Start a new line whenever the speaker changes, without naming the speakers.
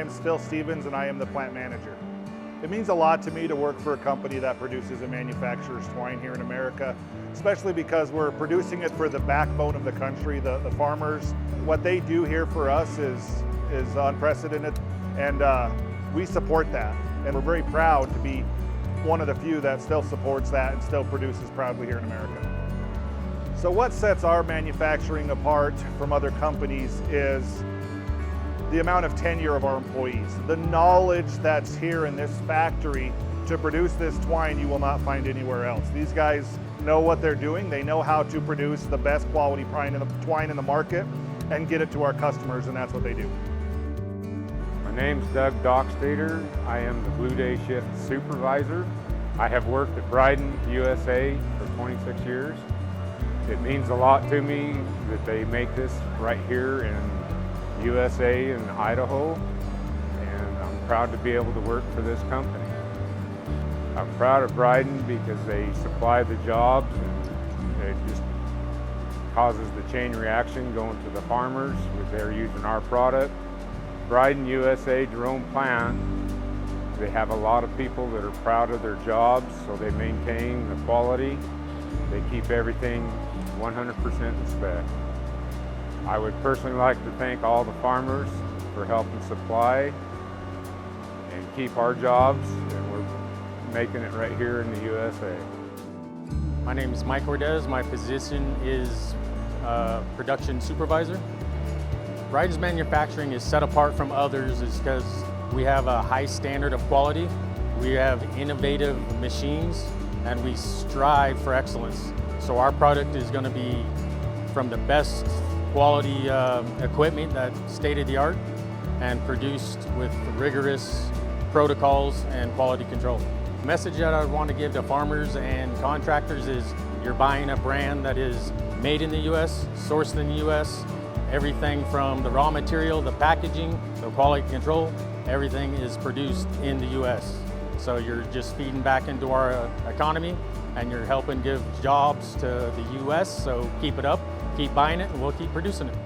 name's Phil Stevens and I am the plant manager. It means a lot to me to work for a company that produces and manufactures twine here in America, especially because we're producing it for the backbone of the country, the farmers. What they do here for us is unprecedented, and we support that. And we're very proud to be one of the few that still supports that and still produces proudly here in America. So what sets our manufacturing apart from other companies is the amount of tenure of our employees. The knowledge that's here in this factory to produce this twine you will not find anywhere else. These guys know what they're doing. They know how to produce the best quality twine in the market and get it to our customers, and that's what they do.
My name's Doug Dockstader. I am the Blue Day Shift Supervisor. I have worked at Bridon USA for 26 years. It means a lot to me that they make this right here in USA and Idaho, and I'm proud to be able to work for this company. I'm proud of Bridon because they supply the jobs, and it just causes the chain reaction going to the farmers with their using our product. Bridon USA, Jerome plant, they have a lot of people that are proud of their jobs, so they maintain the quality. They keep everything 100% in spec. I would personally like to thank all the farmers for helping supply and keep our jobs, and we're making it right here in the USA.
My name is Mike Ordez. My position is production supervisor. Bridon's manufacturing is set apart from others is because we have a high standard of quality. We have innovative machines, and we strive for excellence. So our product is going to be from the best quality equipment that's state-of-the-art and produced with rigorous protocols and quality control. The message that I want to give to farmers and contractors is you're buying a brand that is made in the U.S., sourced in the U.S., everything from the raw material, the packaging, the quality control, everything is produced in the U.S. So you're just feeding back into our economy, and you're helping give jobs to the U.S., so keep it up, keep buying it, and we'll keep producing it.